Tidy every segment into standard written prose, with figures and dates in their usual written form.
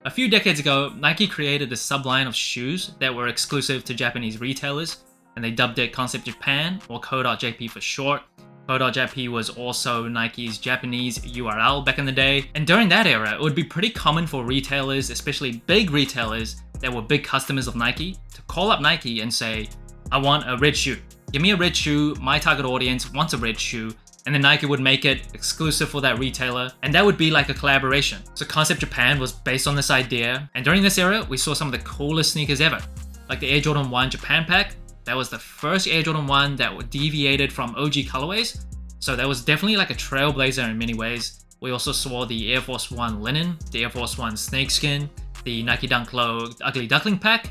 A few decades ago, Nike created a subline of shoes that were exclusive to Japanese retailers, and they dubbed it Concept Japan, or Co.JP for short. Co.JP was also Nike's Japanese URL back in the day, and during that era, it would be pretty common for retailers, especially big retailers that were big customers of Nike, to call up Nike and say, I want a red shoe. Give me a red shoe, my target audience wants a red shoe, and then Nike would make it exclusive for that retailer, and that would be like a collaboration. So Concept Japan was based on this idea, and during this era, we saw some of the coolest sneakers ever, like the Air Jordan 1 Japan Pack. That was the first Air Jordan 1 that deviated from OG colorways, so that was definitely like a trailblazer in many ways. We also saw the Air Force 1 Linen, the Air Force 1 Snakeskin, the Nike Dunk Low Ugly Duckling Pack.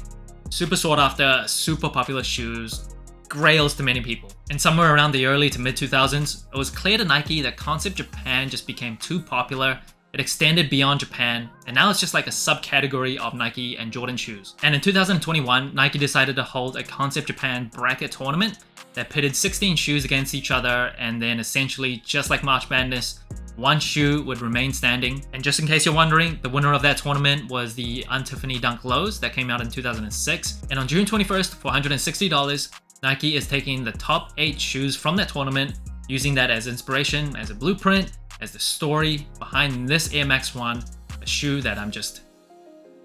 Super sought after, super popular shoes, grails to many people. And somewhere around the early to mid 2000s, it was clear to Nike that Concept Japan just became too popular. It extended beyond Japan, and now it's just like a subcategory of Nike and Jordan shoes. And in 2021, Nike decided to hold a Concept Japan bracket tournament that pitted 16 shoes against each other, and then essentially, just like March Madness, one shoe would remain standing. And just in case you're wondering, the winner of that tournament was the Un-Tiffany Dunk Lows that came out in 2006. And on June 21st, for $160, Nike is taking the top 8 shoes from that tournament, using that as inspiration, as a blueprint, as the story behind this Air Max 1, a shoe that I'm just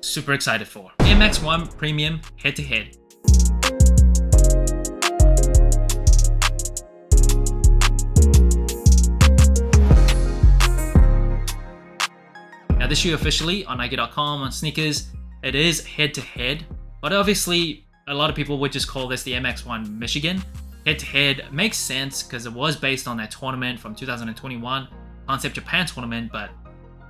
super excited for. Air Max 1 Premium head-to-head. Now this shoe officially on Nike.com, on sneakers, it is head-to-head, but obviously a lot of people would just call this the MX1 Michigan. Head-to-head makes sense because it was based on that tournament from 2021, Concept Japan tournament, but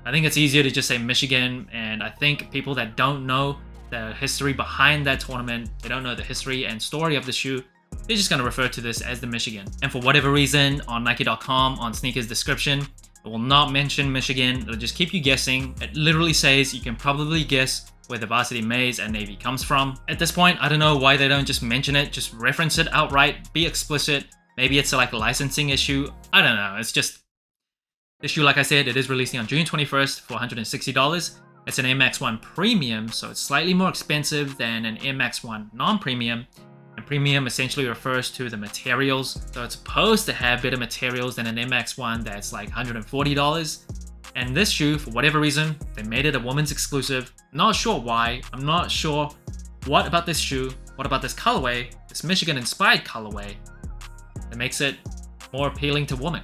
I think it's easier to just say Michigan, and I think people that don't know the history behind that tournament, they don't know the history and story of the shoe, they're just going to refer to this as the Michigan. And for whatever reason, on Nike.com, on sneakers description, it will not mention Michigan. It'll just keep you guessing. It literally says you can probably guess where the varsity maize and navy comes from. At this point, I don't know why they don't just mention it, just reference it outright, be explicit. Maybe it's like a licensing issue. I don't know. It's just, this shoe, like I said, it is releasing on June 21st for $160. It's an Air Max 1 Premium, so it's slightly more expensive than an Air Max 1 non-premium. And premium essentially refers to the materials. So it's supposed to have better materials than an Air Max 1 that's like $140. And this shoe, for whatever reason, they made it a woman's exclusive. Not sure why. I'm not sure what about this shoe, what about this colorway, this Michigan-inspired colorway, that makes it more appealing to women.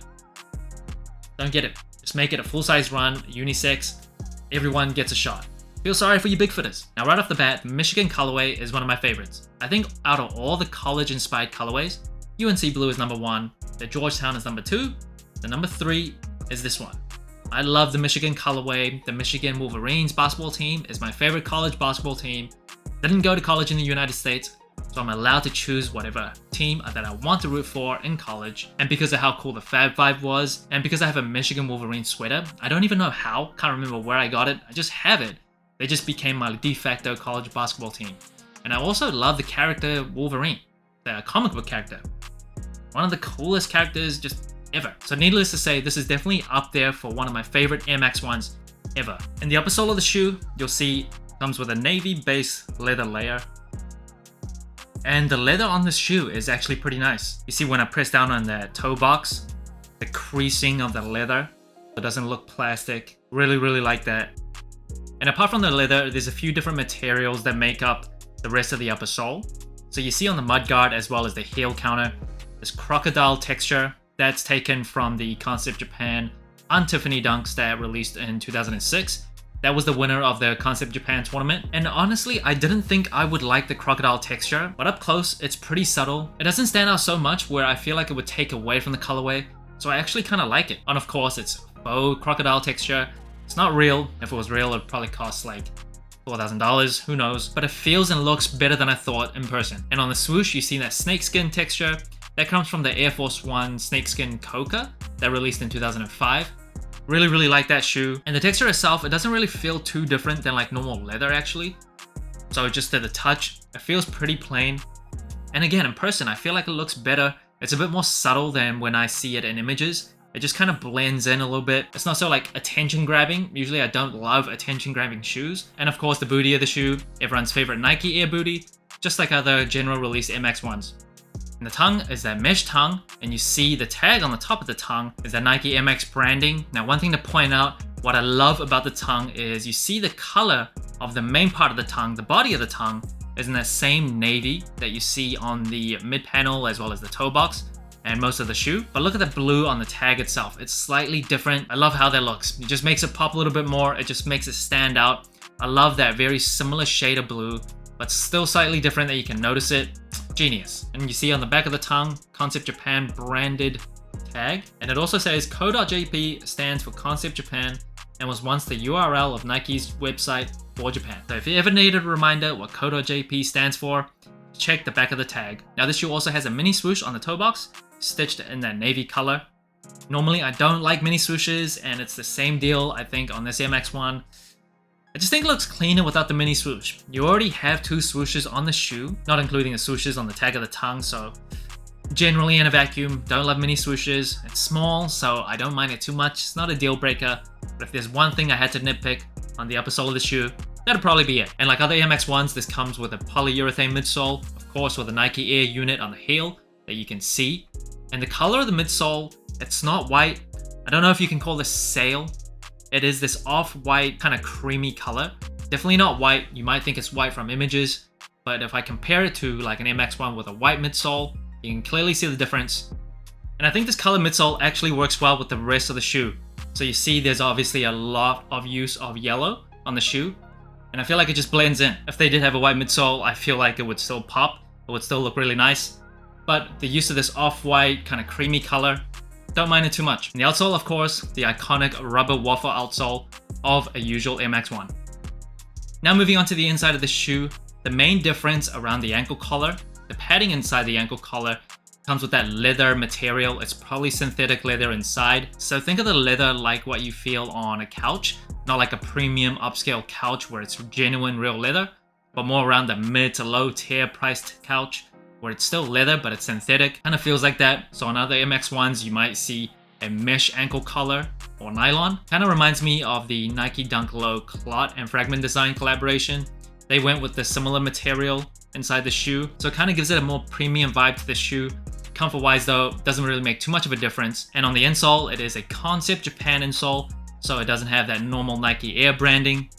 Don't get it. Just make it a full-size run, unisex. Everyone gets a shot. Feel sorry for you big footers. Now right off the bat, Michigan colorway is one of my favorites. I think out of all the college-inspired colorways, UNC Blue is number 1, the Georgetown is number 2, the number 3 is this one. I love the Michigan colorway. The Michigan Wolverines basketball team is my favorite college basketball team. Didn't go to college in the United States, so I'm allowed to choose whatever team that I want to root for in college. And because of how cool the Fab 5 was, and because I have a Michigan Wolverine sweater, I don't even know how, can't remember where I got it, I just have it. They just became my de facto college basketball team. And I also love the character Wolverine, the comic book character. One of the coolest characters just ever. So needless to say, this is definitely up there for one of my favorite Air Max 1s ever. In the upper sole of the shoe, you'll see comes with a navy base leather layer. And the leather on this shoe is actually pretty nice. You see when I press down on the toe box, the creasing of the leather, it doesn't look plastic. Really like that. And apart from the leather, there's a few different materials that make up the rest of the upper sole. So you see on the mudguard as well as the heel counter, this crocodile texture that's taken from the Concept Japan Un-Tiffany dunks that released in 2006. That was the winner of the Concept Japan tournament. And honestly, I didn't think I would like the crocodile texture, but up close, it's pretty subtle. It doesn't stand out so much where I feel like it would take away from the colorway, so I actually kind of like it. And of course, it's faux crocodile texture. It's not real. If it was real, it'd probably cost like $4,000, who knows, but it feels and looks better than I thought in person. And on the swoosh, you see that snakeskin texture. That comes from the Air Force 1 Snakeskin Cocoa that released in 2005. Really like that shoe. And the texture itself, it doesn't really feel too different than like normal leather actually. So just to the touch, it feels pretty plain. And again, in person, I feel like it looks better. It's a bit more subtle than when I see it in images. It just kind of blends in a little bit. It's not so like attention grabbing. Usually I don't love attention grabbing shoes. And of course the booty of the shoe, everyone's favorite Nike Air booty, just like other general release MX ones. And the tongue is that mesh tongue, and you see the tag on the top of the tongue is that Nike MX branding. Now one thing to point out, what I love about the tongue is you see the color of the main part of the tongue, the body of the tongue, is in that same navy that you see on the mid panel as well as the toe box and most of the shoe. But look at the blue on the tag itself. It's slightly different. I love how that looks. It just makes it pop a little bit more. It just makes it stand out. I love that very similar shade of blue, but still slightly different that you can notice it. Genius. And you see on the back of the tongue, Concept Japan branded tag. And it also says CO.JP stands for Concept Japan and was once the URL of Nike's website for Japan. So if you ever needed a reminder what CO.JP stands for, check the back of the tag. Now this shoe also has a mini swoosh on the toe box, stitched in that navy color. Normally I don't like mini swooshes, and it's the same deal I think on this MX one. I just think it looks cleaner without the mini swoosh. You already have 2 swooshes on the shoe, not including the swooshes on the tag of the tongue, so generally in a vacuum, don't love mini swooshes. It's small, so I don't mind it too much. It's not a deal breaker, but if there's one thing I had to nitpick on the upper sole of the shoe, that'd probably be it. And like other MX ones, this comes with a polyurethane midsole, of course with a Nike Air unit on the heel that you can see. And the color of the midsole, it's not white. I don't know if you can call this sail. It is this off-white kind of creamy color. Definitely not white. You might think it's white from images, but if I compare it to like an MX one with a white midsole, you can clearly see the difference. And I think this color midsole actually works well with the rest of the shoe. So you see there's obviously a lot of use of yellow on the shoe, and I feel like it just blends in. If they did have a white midsole, I feel like it would still pop. It would still look really nice. But the use of this off-white kind of creamy color, don't mind it too much. And the outsole, of course, the iconic rubber waffle outsole of a usual MX one. Now moving on to the inside of the shoe, the main difference around the ankle collar, the padding inside the ankle collar comes with that leather material. It's probably synthetic leather inside. So think of the leather like what you feel on a couch, not like a premium upscale couch where it's genuine real leather, but more around the mid to low tier priced couch where it's still leather but it's synthetic. Kind of feels like that. So on other MX ones you might see a mesh ankle collar or nylon. Kind of reminds me of the Nike Dunk Low clot and fragment design collaboration. They went with the similar material inside the shoe, so it kind of gives it a more premium vibe to the shoe. Comfort wise though, doesn't really make too much of a difference. And on the insole, it is a Concept Japan insole, so it doesn't have that normal Nike Air branding.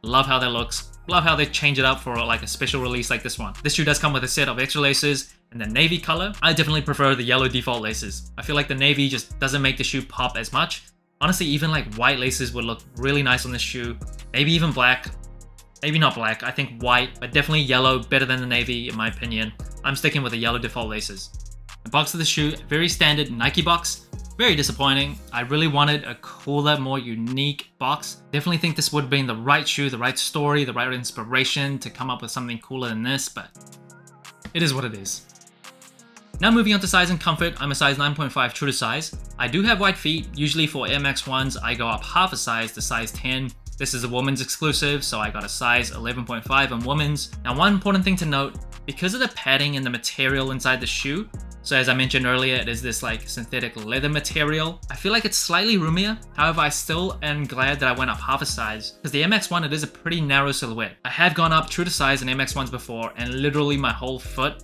Love how that looks. Love how they change it up for like a special release like this one. This shoe does come with a set of extra laces in the navy color. I definitely prefer the yellow default laces. I feel like the navy just doesn't make the shoe pop as much. Honestly, even like white laces would look really nice on this shoe. Maybe even black. Maybe not black, I think white, but definitely yellow, better than the navy in my opinion. I'm sticking with the yellow default laces. The box of the shoe, very standard Nike box. Very disappointing. I really wanted a cooler, more unique box. Definitely think this would have been the right shoe, the right story, the right inspiration to come up with something cooler than this, but it is what it is. Now moving on to size and comfort, I'm a size 9.5 true to size. I do have wide feet. Usually for MX ones, I go up half a size to size 10. This is a woman's exclusive, so I got a size 11.5 on women's. Now one important thing to note, because of the padding and the material inside the shoe, so as I mentioned earlier, it is this like synthetic leather material. I feel like it's slightly roomier. However, I still am glad that I went up half a size, because the MX one, it is a pretty narrow silhouette. I have gone up true to size in MX ones before, and literally my whole foot,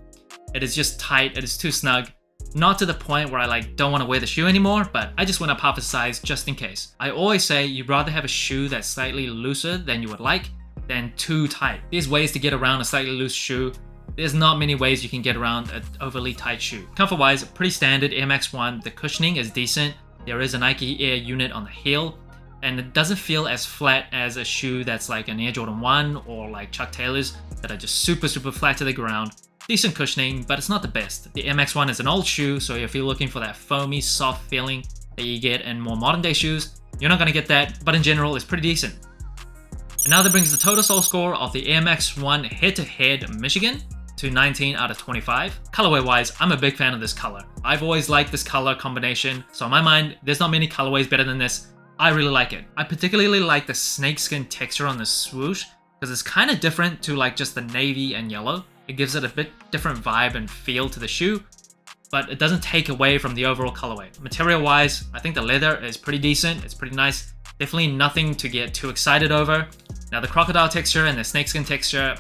it is just tight, it is too snug. Not to the point where I like don't want to wear the shoe anymore, but I just went up half a size just in case. I always say you'd rather have a shoe that's slightly looser than you would like than too tight. There's ways to get around a slightly loose shoe. There's not many ways you can get around an overly tight shoe. Comfort wise, pretty standard MX1. The cushioning is decent. There is a Nike Air unit on the heel, and it doesn't feel as flat as a shoe that's like an Air Jordan 1 or like Chuck Taylor's that are just super flat to the ground. Decent cushioning, but it's not the best. The MX1 is an old shoe, so if you're looking for that foamy, soft feeling that you get in more modern day shoes, you're not gonna get that, but in general, it's pretty decent. And now that brings the total sole score of the Air Max 1 head-to-head Michigan to 19 out of 25. Colorway wise, I'm a big fan of this color. I've always liked this color combination, so in my mind, there's not many colorways better than this. I really like it. I particularly like the snakeskin texture on the swoosh, because it's kind of different to like just the navy and yellow. It gives it a bit different vibe and feel to the shoe. but it doesn't take away from the overall colorway. Material wise, I think the leather is pretty decent. It's pretty nice. Definitely nothing to get too excited over. Now the crocodile texture and the snakeskin texture,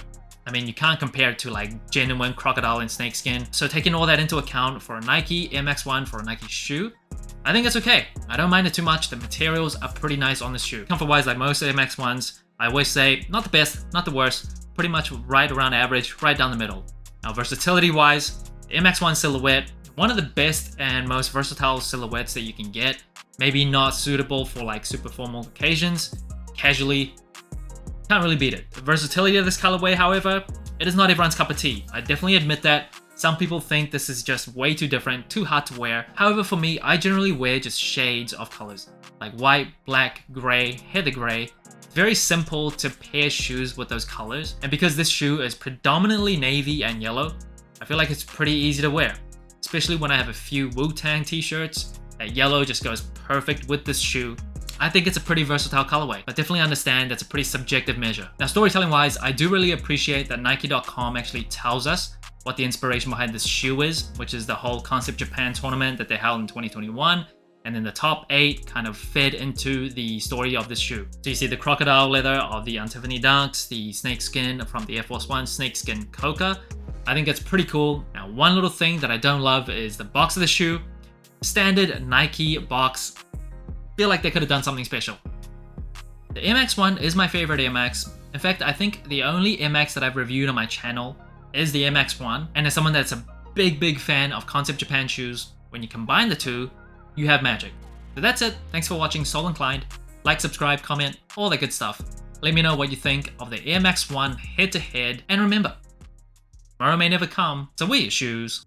I mean, you can't compare it to like genuine crocodile and snakeskin. So taking all that into account for a Nike MX1 for a Nike shoe, I think it's okay. I don't mind it too much. The materials are pretty nice on the shoe. Comfort wise, like most MX1s, I always say not the best, not the worst, pretty much right around average, right down the middle. Now versatility wise, the MX1 silhouette, one of the best and most versatile silhouettes that you can get. Maybe not suitable for like super formal occasions, casually, can't really beat it. The versatility of this colorway, however, it is not everyone's cup of tea. I definitely admit that. Some people think this is just way too different, too hard to wear. However, for me, I generally wear just shades of colors, like white, black, gray, heather gray. It's very simple to pair shoes with those colors. And because this shoe is predominantly navy and yellow, I feel like it's pretty easy to wear, especially when I have a few Wu-Tang t-shirts. That yellow just goes perfect with this shoe. I think it's a pretty versatile colorway, but definitely understand that's a pretty subjective measure. Now, storytelling wise, I do really appreciate that Nike.com actually tells us what the inspiration behind this shoe is, which is the whole Concept Japan tournament that they held in 2021. And then the top 8 kind of fed into the story of this shoe. So you see the crocodile leather of the Un-Tiffany dunks, the snakeskin from the Air Force One, Snakeskin Cocoa. I think it's pretty cool. Now, one little thing that I don't love is the box of the shoe. Standard Nike box. Feel like they could have done something special. The MX1 is my favorite MX. In fact, I think the only MX that I've reviewed on my channel is the MX1. And as someone that's a big fan of Concept Japan shoes, when you combine the two, you have magic. So that's it. Thanks for watching Sole Inclined. Like, subscribe, comment, all that good stuff. Let me know what you think of the MX1 head-to-head. And remember, tomorrow may never come, so wear your shoes.